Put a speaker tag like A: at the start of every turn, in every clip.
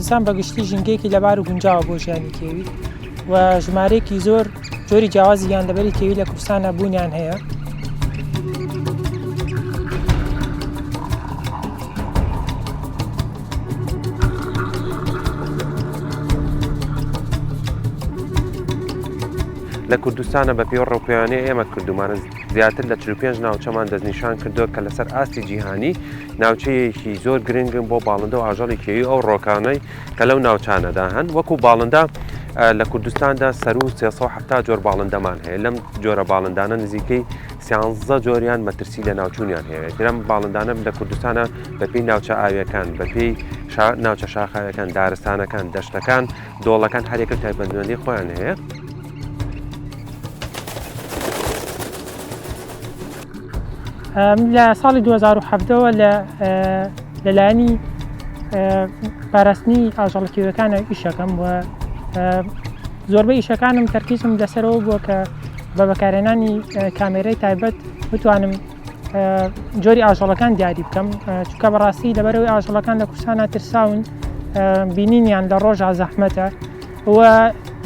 A: کوردستان بەگشتی ژینگەیەکی لەبار و گونجاوە بۆ ژیانی کێوی و ژمارەیەکی زۆر جۆری جیاوازی گیاندەبەری کێوی لە کوردستانە بوونیان هەیە.
B: لە کوردستانە بە پێی ڕۆپیانەیە ئێمە کردومانە زیاتر لە 45 ناوچەمان دەستنیشان کردو کە لەسەر ئاستی جیهانی ناوچەیەکی زۆر گرنگن بۆ باڵندە و ئاژەڵی کێوی ئەو ڕۆکانەی کە لەو ناوچانەدا هەن. وەکو باڵندە لە کوردستاندا سەر و 370 جۆر باڵندەمان هەیە. لەم جۆرە باڵندانە نزیکەی 13 جۆریان مەترسی لە ناوچوونیان هەیە. لەم باڵندانە لە کوردستانە بەپێی ناوچە ئاویەکان، بەپێی ناوچە شاخاویەکان، دارستانەکان، دەشتەکان، دۆڵەکان هەرێکە تایبەتمەندی خۆیان هەیە.
A: لە ساڵی 2017ەوە لەلایەنی پاراستنی ئاژەڵە کێویەکانە ئیشەکەم و زۆربەی ئیشەکانم تەرکیزم لەسەرەوە بووە کە بە بەکارهێنانی کامێرەی تایبەت بتوانم جۆری ئاژەڵەکان دیاری بکەم، چونکە بەڕاستی لەبەرەوەی ئاژەڵەکان لە کوردستانە ترساون، بینینیان لە ڕۆژە زەحمەتە و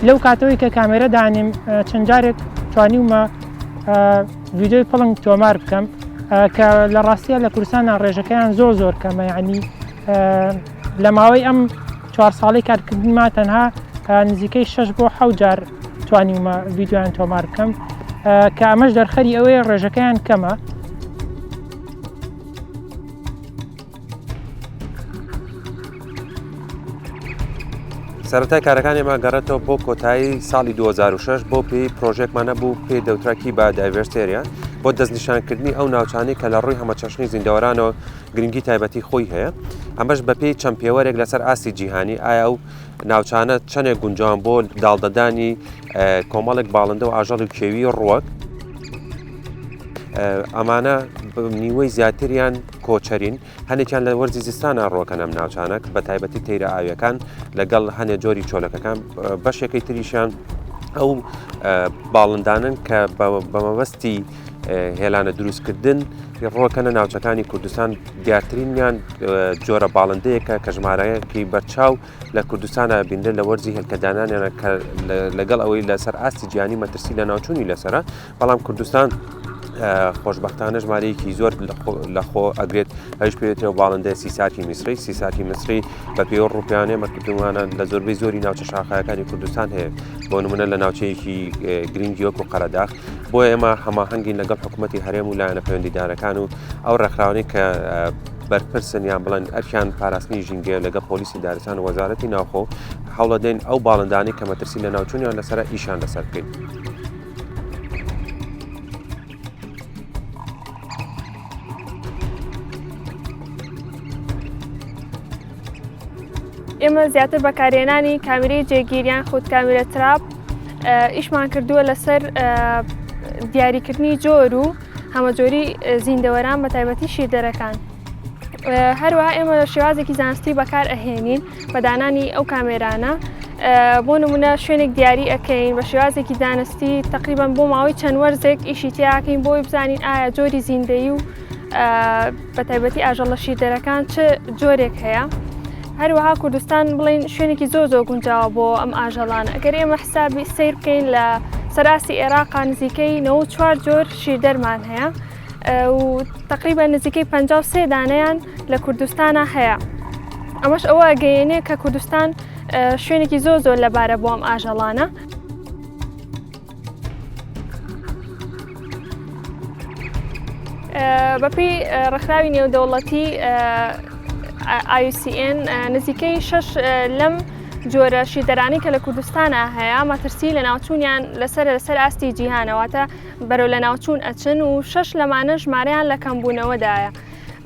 A: لەو کاتەوەی کە کامێرە دانیم چەند جارێک توانیومە ڤیدۆی پڵنگ تۆمار بکەم کە لە ڕاستیە لە کوردستانە ڕێژەکەیان زۆر کەمە، یعنی لە ماوەی ئەم 4 ساڵی کارکردنما تەنها نزیکەی 6 بۆ 7 جار توانیومە ڤیدۆیان تۆمار بکەم کە ئەمەش دەرخەری ئەوەیە ڕێژەکەیان کەمە.
B: سەرەتای کارەکانی ماگەڕێتەوە بۆ کۆتایی ساڵی 2006 بۆ پێی پرۆژێکمانە بوو پێی دەوتراکی با دایڤەرسیتێریا بۆ دەستنیشانکردنی ئەو ناوچانەی کە لە ڕووی هەمەچەشنی زیندەوەرانەوە گرنگی تایبەتی خۆی هەیە. ئەمەش بە پێی چەند پێوەرێک لەسەر ئاستی جیهانی ئایا ئەو ناوچانە چەندێک گونجاوان بۆ داڵدەدانی کۆمەڵێک باڵندە و ئاژەڵی کێوی ڕووەک. ئەمانە نیوەی زیاتریان کۆچەرین، هەنێکیان لە وەرزی زستانە ڕۆکەن ئەم ناوچانە بە تایبەتی تەیرە ئاویەکان لەگەڵ هەنێک جۆری چۆلەکەکان. بەشێکی تریشیان ئەو باڵندانن کە بە مەبەستی هێلانە دروستکردن ڕۆکەنە ناوچەکانی کوردستان. دیارترینیان جۆرە باڵندەیەکە کە ژمارەیەکی بەرچاو لە کوردستانە بیندە لە وەرزی هێلکەدانانیانە لەگەڵ ئەوەی لەسەر ئاستی جیهانی مەترسی لە ناوچوونی لەسەرە. بەڵام کوردستان خۆشبەختانە ژمارەیەکی زۆر لەخۆ ئەگرێت، هەش پێوێتەوە باڵندە سیساکی میسری. سیساکی میسری بە پێوە ڕوپیانێ مەکردومانە لە زۆربەی زۆری ناوچە شاخایەکانی کوردستان هەیە، بۆ نمونە لە ناوچەیەکی گرنگی وەکو قەرەداغ. بۆیە ئێمە هەماهەنگین لەگەڵ حکوومەتی هەرێم و لایەنە پەیوەندیدارەکان و ئەو ڕێکخراوانەی کە بەرپرسن یان بڵێن ئەرکیان پاراستنی ژینگە لەگەڵ پۆلیسی دارستان و وەزارەتی ناوخۆ هەوڵە دەین ئەو باڵندانی کە مەترسی لە ناوچوونیان لەسەر ئیشان لەسەر بکەین.
C: ئێمە زیاتر بەکارهێنانی کامێرەی جێگیریان خۆت کامێرە تراپ ئیشمان کردووە لەسەر دیاریکردنی جۆر و هەمەجۆری زیندەوەران بە تایبەتی شیردەرەکان. هەروەها ئێمە لە شێوازێکی زانستی بەکار ئەهێنین بە دانانی ئەو کامێرانە. بۆ نمونە شوێنێک دیاری ئەەکەین بە شێوازێکی دانستی تقریبان بۆ ماوەی چەند وەرزێک ئیشی تیاکەین بۆی بزانین ئایا جۆری زیندەی و بە تایبەتی ئاژەڵە شیردەرەکان چ جۆرێک هەیە. هەروەها کوردستان بڵین شوێنێکی زۆر گونجاوە بۆ ئەم ئاژەڵانە. ئەگەر ئێمە حسابی سیر بکەین لە سەراسی عێراقا نزیکەی 94 جۆر شیردەرمان هەیە و تقریبا نزیکەی 53 دانەیان لە کوردستانە هەیە. ئەمەش ئەوە ئەگەیەنێ کە کوردستان شوێنێکی زۆر لەبارە بۆ ئەم ئاژەڵانە. بەپێی ڕێکخراوی نێودەوڵەتی IUCN نزیکەی 6 لەم جۆرە شیردەرانی کە لە کوردستانە هەیە مەترسی لە ناوچوونیان لەسەر ئاستی جیهانەوەتە بەرەو لە ناوچوون ئەچن و 6 لەمانە ژمارەیان لە کەمبوونەوەدایە.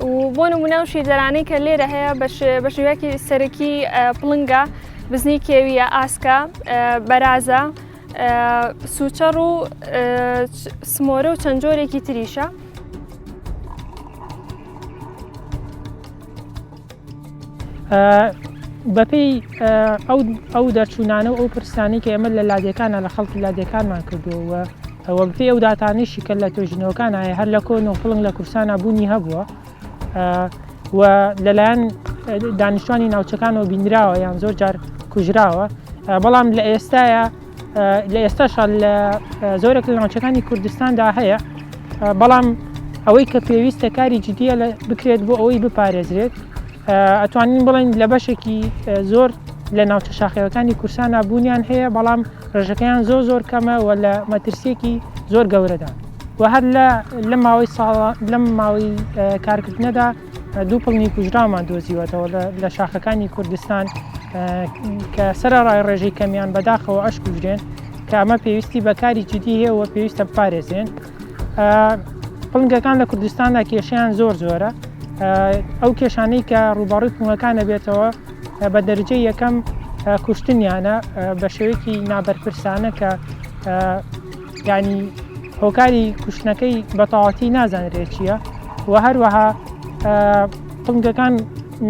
C: و بۆ نمونە و شیردەرانەی کە لێرە هەیە بە شێوەیەکی سەرەکی پڵنگە، بزنی کێویە، ئاسکە، بەرازە، سوچەڕ و سمۆرە و چەند جۆرێکی تریشە.
A: بەپێی ئەو دەرچوونانە و ئەو پرسانەی کە ئێمە لە لادێکانە لە خەڵکی لادێکانمان کردووە ئەوە بەپێی ئەو داتانیشی کە لە تۆژینەوەکان هەیە هەر لە کۆن و پڵنگ لە کوردستانە بوونی هەبووە و لەلایەن دانیشتوانی ناوچەکانەوە بینراوە یان زۆر جار کوژراوە بەڵام لە ئێستاە لە ئێستاشە لە زۆرێک لە ناوچەکانی کوردستاندا هەیە بەڵام ئەوەی کە پێویستە کاری جدیە بکرێت بۆ ئەوەی بپارێزرێت ئەتوانین بڵین لە بەشێکی زۆر لە ناوچە شاخەوەکانی کورسانە بوونیان هەیە بەڵام ڕێژەکەیان زۆر کەمە و لە مەترسیەکی زۆر گەورەدا و هەر لەم ماوەی کارکردنەدا دوو پڵنی کوژرامان دۆزیوەتەوە لە شاخەکانی کوردستان کە سەرڕای ڕێژەی کەمیان بەداخەوە ئەش کوژرێن کە ئەمە پێویستی بەکاری جدی هەیە و پێویستە بپارێزێن پڵنگەکان لە کوردستاندا کێشیان زۆرە ئەو کێشانەی کە ڕووبەڕووی پڵنگەکانە بێتەوە بە دەرجەی یەکەم کوشتنیانە بە شێوەیەکی نابەرپرسانە کە ینی هۆکاری کوشتنەکەی بەتەواوەتی نازانرێت چییە و هەروەها پڵنگەکان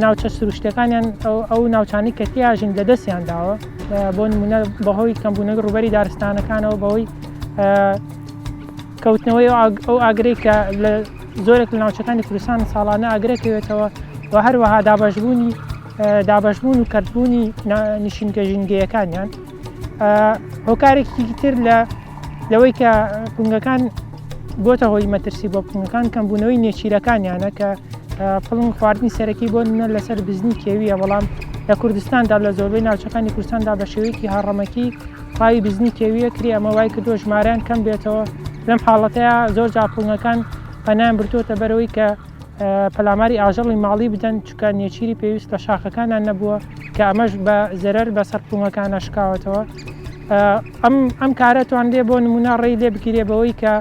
A: ناوچە سروشتەکانیان ئەو ناوچانی کە تیاژن لە دەستیانداوە بۆ نمونە بەهۆی کەمبوونەوەی ڕووبەری دارستانەکانەوە بەهۆی کەوتنەوەی ئەو ئاگرەی کە لە زۆرێک لە ناوچەکانی کوردستان ساڵانە ئاگرەکەوێتەوە و هەروەها دابەشبوون و کەرتبوونی نیشینگە ژینگەیەکانیان هۆکارێکی تر لەوەی کە پڵنگەکان بۆتە هۆی مەترسی بۆ پڵنگەکان کەمبوونەوەی نێچیرەکانیانە کە پڵنگ خواردنی سەرەکی بۆ نە لەسەر بزنی کێویە بەڵام لە کوردستاندا لە زۆربەی ناوچەکانی کوردستاندا بە شێوەیەکی هەڕەمەکی پاوی بزنی کێویە کری ئەمە وای کردۆ ژمارەیان کەم بێتەوە لەم حاڵەتەیە زۆر جار پڵنگەکان پەنایان بردوۆتە بەرەوەی کە پەلاماری ئاژەڵی ماڵی بدەن چکە نێچیری پێویست لە شاخەکانیان نەبووە کە ئەمەش بە زەرەر بەسەر پڵنگەکان شکاوەتەوە ئەم کارە توانرێ بۆ نمونە ڕێی لێ بگیرێ بەوەی کە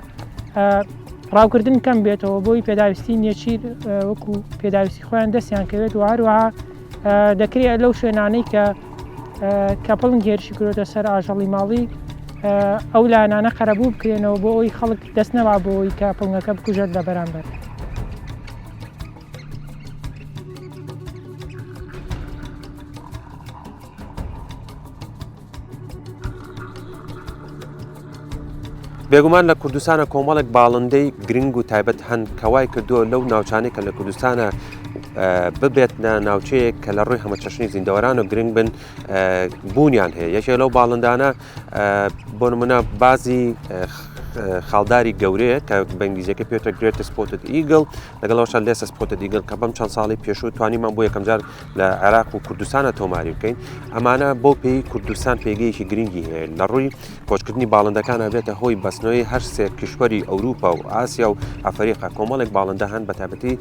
A: ڕاوکردن کەم بێتەوە بۆی پێداویستی نێچیر وەکو پێداویستی خۆیان دەستیان کەوێت و هەروەها دەکرێت لەو شوێنانەی کە پڵنگ هێرشی کرۆتە سەر ئاژەڵی ماڵی ئەو لایەنانە قەرەبوو بکرێنەوە بۆ ئەوی خەڵک دەست نەوا بۆەوەی کە پڵنگەکە بکوژێت لە بەرامبەر.
B: بێگومان لە کوردستانە کۆمەڵێک باڵندەی گرنگ و تایبەت هەن کەوای کردووە لەو ناوچانێک کە لە کوردستانە ببێت ناوچەیەک کە لە ڕووی هەمەچەشنی زیندەوەران و گرنگ بن بوونیان هەیە یەکێ لەو باڵندانە بۆ نمونە بازی خاڵداری گەورەیە کە بە ئینگلیزیەکە پێوترە گرێت سپۆتد ئیگڵ لەگەڵەوەشە لێسە سپۆتد ئیگڵ کە بەم چەند ساڵی پێشوو توانیمان بۆ یەکەم جار لە عێراق و کوردستانە تۆماری بکەین ئەمانە بۆ پێی کوردستان پێگەیەکی گرنگی هەیە لە ڕووی کۆچکردنی باڵندەکانە بێتە هۆی بەستنەوەی هەر سێ کشوەری ئەوروپا و ئاسیا و ئەفریقا کۆمەڵێک باڵندە هەن بە تایبەتی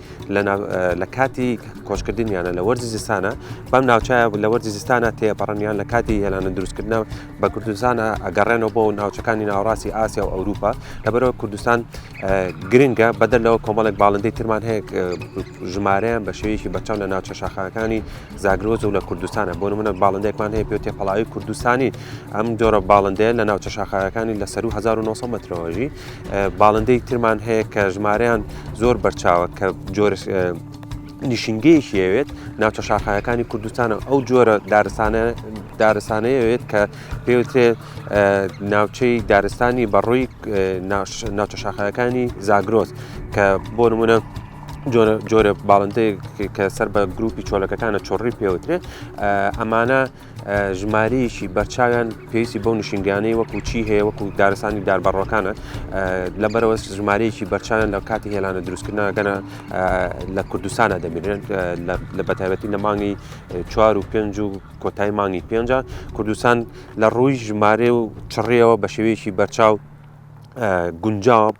B: لە کاتی کۆچکردنیانە لە وەرزی زستانە بەم ناوچایە لە وەرزی زستانە تێپەڕەنیان لە کاتی هێلانە دروستکردنە بە کوردستانە ئەگەڕێنەوە بۆ ناوچەکانی ناوەڕاستی ئاسیا و ئەوروپا لەبەرەوە کوردستان گرنگە بەدەلەوە کۆمەڵێک باڵندەی ترمان هەیە ژمارەیان بە شێوەیەکی بەرچاو لە ناوچە شاخەکانی زاگرۆز و لە کوردستانە بۆ نمونە باڵندەیەکمان هەیە پێوتێ پەڵاوی کوردستانی ئەم جۆرە باڵندەیە لە ناوچە شاخەکانی لە سەر 1900 مترەوەژی باڵندەی ترمان هەیە کە ژمارەیان زۆر بەرچاوە کە جۆرە نیشینگەیەشیەوێت ناوچە شاخەکانی کوردستانە ئەو جۆرە دارستانەیەوێت کە پێوترێت ناوچەی دارستانی بەڕووی ناوچە شاخەکانی زاگرۆز کە بۆ نمونە جۆرە باڵندەیە کە سەر بە گروپی چۆلەکەکانە چۆڕی پێوترێت ئەمانە ژمارەیەکی بەرچاویان پێویستی بەو نشینگانەی وەکو چی هەیە وەکو دارستانی داربەڕۆکانە لەبەرەوە ژمارەیەکی بەرچاویان لە کاتی هێلانە دروستکردنە گەنە لە کوردستانە دەبێنن لە بەتایبەتی لە مانگی 4 و 5 و کۆتایی مانگی 5 کوردستان لە ڕووی ژمارە و چڕێەوە بە شێوەیەکی بەرچاو گونجاو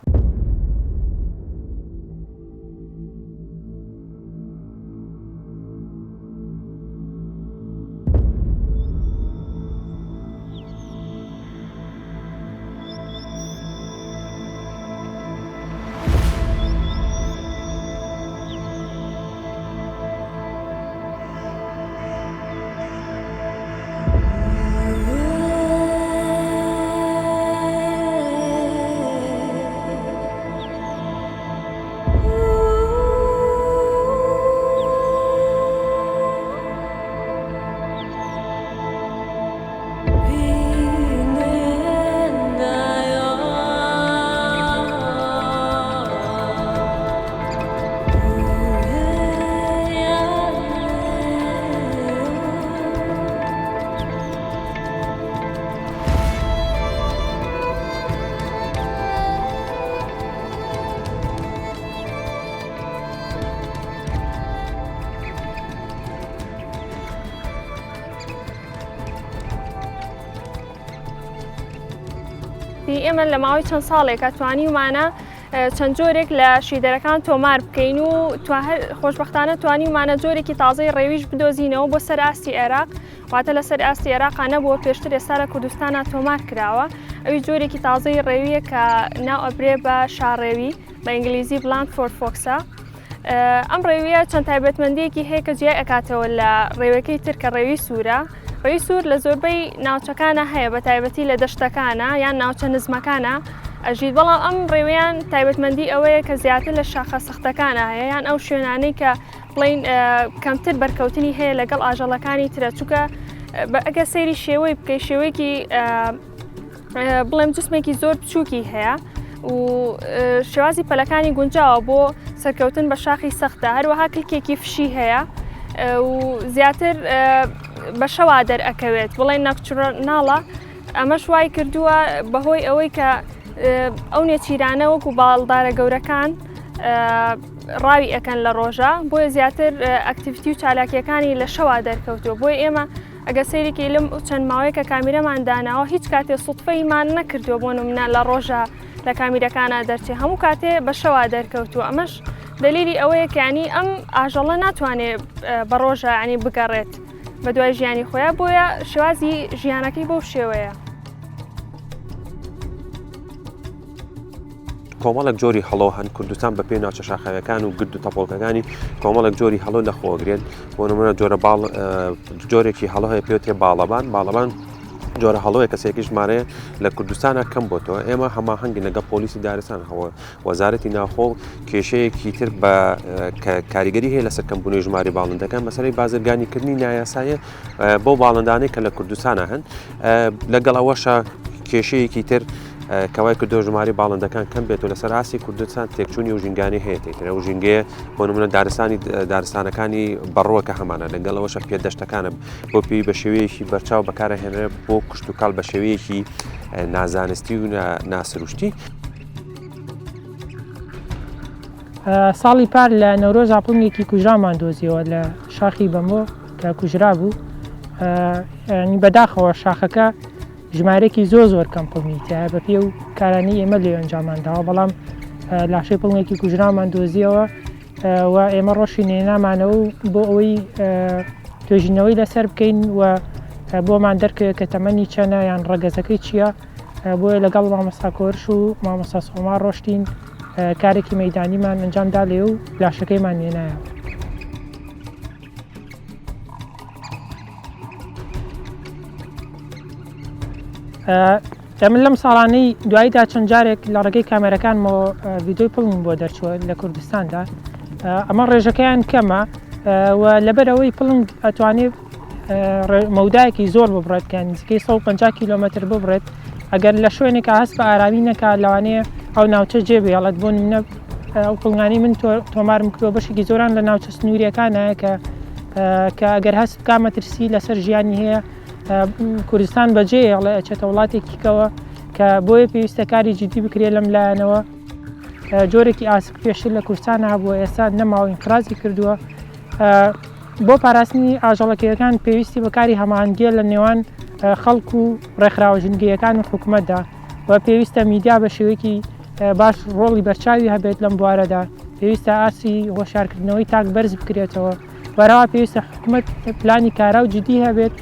C: باشی ئێمە لە ماوەی چەند ساڵێکە توانیمانە چەند جۆرێک لە شیدەرەکان تۆمار بکەین و خۆشبەختانە توانیمانە جۆرێکی تازەی ڕێویش بدۆزینەوە بۆ سەر ئاستی عێراق واتە لە سەر ئاستی عێراقانە بۆ پێشتر ئێستا لە کوردستانە تۆمار کراوە ئەوی جۆرێکی تازەی ڕێویە کە ناو ئەبرێ بە شاڕێوی بە ئینگلیزی بلاند فۆر فۆکسە. ئەم ڕێویە چەند تایبەتمەندیەکی هەیە کە جیا ئەکاتەوە لە ڕێوەکەی تر کە ڕێوی سوورە. ڕێوی سوور لە زۆربەی ناوچەکانە هەیە بە تایبەتی لە دەشتەکانە یان ناوچە نزمەکانە ئەژیت، بەڵام ئەم ڕێوەیان تایبەتمەندی ئەوەیە کە زیاتر لە شاخە سەختەکانە هەیە یان ئەو شوێنانەی کە بڵین کەمتر بەرکەوتنی هەیە لەگەڵ ئاژەڵەکانی ترە، چونکە ئەگە سەیری شێوەی بکەی شێوەیەکی بڵێم جسمێکی زۆر بچووکی هەیە و شێوازی پەلەکانی گونجاوە بۆ سەرکەوتن بە شاخی سەختە، هەروەها کلکێکی فشی هەیە و زیاتر بە شەوا دەرئەکەوێت بڵێن ناکچڕناڵە. ئەمەش وای کردووە بەهۆی ئەوەی کە ئەو نێچیرانە وەکو باڵدارە گەورەکان ڕاوی ئەەکەن لە ڕۆژە، بۆیە زیاتر ئەکتیڤیتی و چالاکیەکانی لە شەوا دەرکەوتووە. بۆی ئێمە ئەگە سەیرێکی لەم چەند ماوەیە کە کامیرەمان داناوە هیچ کاتێ سوتفەیمان نەکردووە بۆ نمونە لە ڕۆژە لە کامیرەکانە دەرچێ، هەموو کاتێ بە شەوا دەرکەوتووە. ئەمەش دلیلی ئەوەیە کە ینی ئەم ئاژەڵە ناتوانێت بە ڕۆژە ینی بگەڕێت بە دوای ژیانی خۆیان، بۆیە شێوازی ژیانەکەی بەو شێوەیە.
B: کۆمەڵک جۆری هەڵۆ هەن کوردستان بە پێی ناوچە شاخەوەکان و گرد و تەپۆڵکەکانی کۆمەڵک جۆری هەڵۆ لەخۆگرێن. بۆ نمونە جۆرێکی هەڵۆ هەیە پێوتێ باڵەبان جۆرە هەڵۆیە کەسێکی ژمارەیە لە کوردستانە کەم بۆتەوە. ئێمە هەماهەنگی لەگە پۆلیسی دارستان وەزارەتی ناوخۆ کێشەیەکی تر بە کاریگەری هەیە لەسەر کەمبوونی ژماری باڵندەکان مەسەلەی بازرگانیکردنی نایاسایە بۆ باڵندانەی کە لە کوردستانە هەن. لەگەڵ ئەوەشە کێشەیەکی تر کەوای کردو ژماری باڵندەکان کەم بێت و لەسەر ئاسی کوردستان تێکچوونی و ژینگانی هەیە تێکرە و ژینگەیە بۆ نمونە دارستانەکانی بەڕۆکە هەمانە لەگەڵەوەشە پێدەشتەکانە بۆ پێی بە شێوەیەکی بەرچاو بەکارەهێنرێت بۆ کشت و کاڵ بە شێوەیەکی نازانستی و ناسروشتی.
A: ساڵی پار لە نەورۆز ئاپڵنگێکی کوژرامان دۆزیەوە لە شاخی بەمۆ کە کوژرا بوو، بەداخەوە شاخەکە ژمارێکی زۆر کەم پڵنیتە بە پێ و کارانی ئێمە لێ ئەنجامانداوە، بەڵام لاشەی پڵنگێکی کوژرامان دۆزیەوە و ئێمە ڕۆژی نێنامانەوە بۆ ئەوەی توێژینەوەی لەسەر بکەین و بۆمان دەرکەوێت کە تەمەنی چەنە یان ڕەگەزەکەی چییە. بۆیە لەگەڵ مامۆستا کۆرش و مامۆستا سۆمار ڕۆشتین کارێکی مەیدانیمان ئەنجامدا لێ و لاشەکەیمان نێنایە. من لەم ساڵانەی دواییدا چەند جارێک لە ڕێگەی کامێرەکانمەوە ڤیدۆی پڵنگ بۆ دەرچووە لە کوردستاندا. ئەمە ڕێژەکەیان کەمە و لەبەرەوەی پڵنگ ئەتوانێت مەودایەکی زۆر ببڕێت کە نزیکەی 150 کیلۆمەتر ببڕێت. ئەگەر لە شوێنێکە هەست بە ئارامی نەکا لەوانەیە ئەو ناوچە جێبێڵێت. بۆ نمونە ئەو پڵنگانی من تۆمارم کردووە بەشێکی زۆران لە ناوچە سنووریەکانە کە ئەگەر هەست بکە مەترسی لەسەر ژیانی هەیە. کوردستان بەجێڵێ ئەچێتە وڵاتێکیکەوە کە بۆیە پێویستە کاری جدی بکرێت لەم لایەنەوە. جۆرێکی ئاسک پێشتر لە کوردستان هەبووە ئێستا نەماوە ئینقرازی کردووە. بۆ پاراستنی ئاژەڵەکەیەکان پێویستی بەکاری هەماهەنگگیە لە نێوان خەڵک و ڕێکخراوە ژنگیەکان و حکوومەتدا و پێویستە میدیا بە شێوەیەکی باش ڕۆڵی بەرچاوی هەبێت لەم بوارەدا. پێویستە ئاسی هۆشارکردنەوەی تاک بەرز بکرێتەوە. وەرەوە پێویستە حکوومەت پلانی کارا و جدی هەبێت،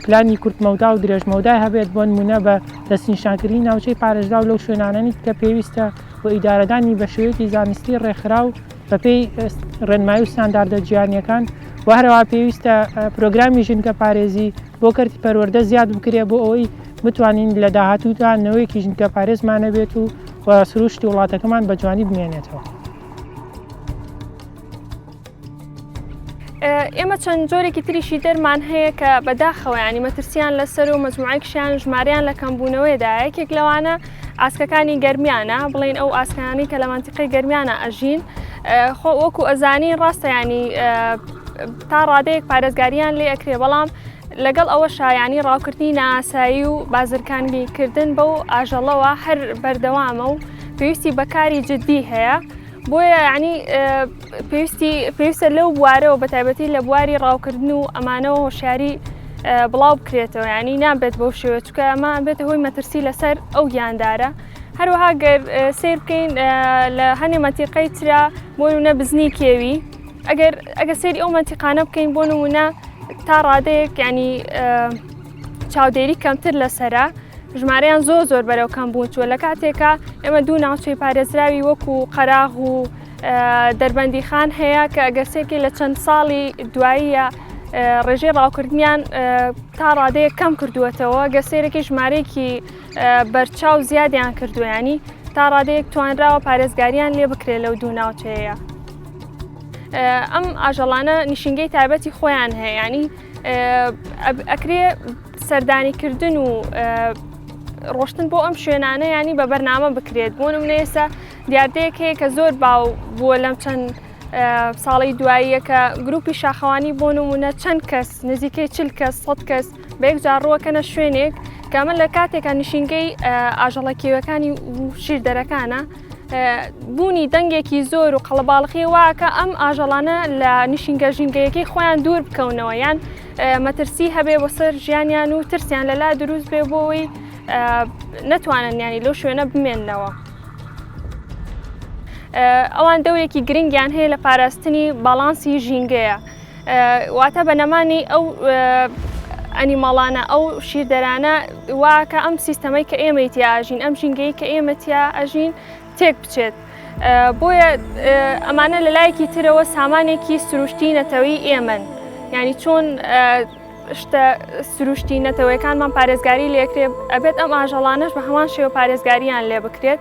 A: پلانی کورتمەودا و درێژمەودای هەبێت بۆ نمونە بە دەستنیشانکردنی ناوچەی پارێزدا و لەو شوێنانەی کە پێویستە بۆ ئیدارەدانی بە شێوەیەکی زانستی ڕێکخراو بەپێی ڕێنمایی و ستانداردە جیهانیەکان و هەروەها پێویستە پرۆگرامی ژنگە پارێزی بۆ کەرتی پەروەردە زیاد بکرێت بۆ ئەوەی بتوانین لە داهاتوودا نەوەیەکی ژنگە پارێزمانە بێت و سروشتی وڵاتەکەمان بە جوانی بمێنێتەوە.
C: ئێمە چەند جۆرێکی تریشی دەرمان هەیە کە بەداخەوە ینی مەترسیان لەسەر و مەجموعەیەکیان ژمارەیان لە کەمبوونەوەیدا. یەکێک لەوانە ئاسکەکانی گەرمیانە، بڵێن ئەو ئاسکانی کە لە مانتیقی گەرمیانە ئەژین خۆ وەکو ئەزانی ڕاستە ینی تا ڕادەیەک پارێزگاریان لێ ئەکرێ، بەڵام لەگەڵ ئەوە شایانی ڕاوکردنی ناسایی و بازرگانیکردن بەو ئاژەڵەوە هەر بەردەوامە و پێویستی بەکاری جدی هەیە. بۆیە ینی پێویستە لەو بوارەوە بە تایبەتی لە بواری ڕاوکردن و ئەمانەوە هۆشیاری بڵاو بکرێتەوە، ینی نابێت بەو شێوە چکە ئەمە بێتە هۆی مەترسی لەسەر ئەو گیاندارە. هەروەها گەر سیر بکەین لە هەنێ مەنتیقەی ترا بۆ نمونە بزنی کێوی، ئەگەر سێری ئەو مەنتیقانە بکەین بۆ نمونە تا ڕادەیەک ینی چاودێری کەمتر لەسرە، ژمارەیان زۆر بەرەو کەم بوون چووە لە کاتێکە ئێمە دوو ناوچەی پارێزراوی وەکو قەراغ و دەربەندیخان هەیە کە ئەگەر سێکی لە چەند ساڵی دواییە ڕێژەی ڕاوکردنیان تا ڕادەیە کەم کردووەتەوە، گەسێرەی ژمارەیەکی بەرچاو زیادیان کردویانی تا ڕادەیەک توانراوە پارێزگاریان لێ بکرێت لەو دوو ناوچەیە. ئەم ئاژەڵانە نیشینگەی تایبەتی خۆیان هەیە، ینی ئەکرێ سەردانیکردن و ڕۆشتن بۆ ئەم شوێنانە ینی بە بەرنامە بکرێت. بۆ نمونە ئێستا دیاردەیەک هەیە کە زۆر باو بووە لەم چەند ساڵی دواییە کە گروپی شاخەوانی بۆ نمونە چەند کەس نزیکەی 40 کەس 100 کەس بە یەک جار ڕوەکەنە شوێنێک کە ئەمە لە کاتێکە نیشینگەی ئاژەڵە کێوەکانی شیردەرەکانە بوونی دەنگێکی زۆر و قەڵەباڵغی واکە ئەم ئاژەڵانە لە نیشینگە ژینگەیەکەی خۆیان دوور بکەونەوە، یان مەترسی هەبێ بۆ سەر ژیانیان و ترسیان لەلا دروست بێ بۆەوەی نەتوانن ینی لەو شوێنە بمێننەوە. ئەوان دەورێکی گرنگیان هەیە لە پاراستنی باڵانسی ژینگەیە، واتە بەنەمانی ئەو ئەنیماڵانە ئەو شیردەرانە واکە ئەم سیستەمەی کە ئێمەی تیا ئاژین، ئەم ژینگەی کە ئێمە تیا ئەژین تێک بچێت. بۆیە ئەمانە لە لایەکی ترەوە سامانێکی سروشتی نەتەوەی ئێمەن، ینی چۆن شتە سروشتی نەتەوەیەکانمان پارێزگاری لێکرێ ئەبێت ئەم ئاژەڵانەش بە هەمان شێوە پارێزگاریان لێ بکرێت.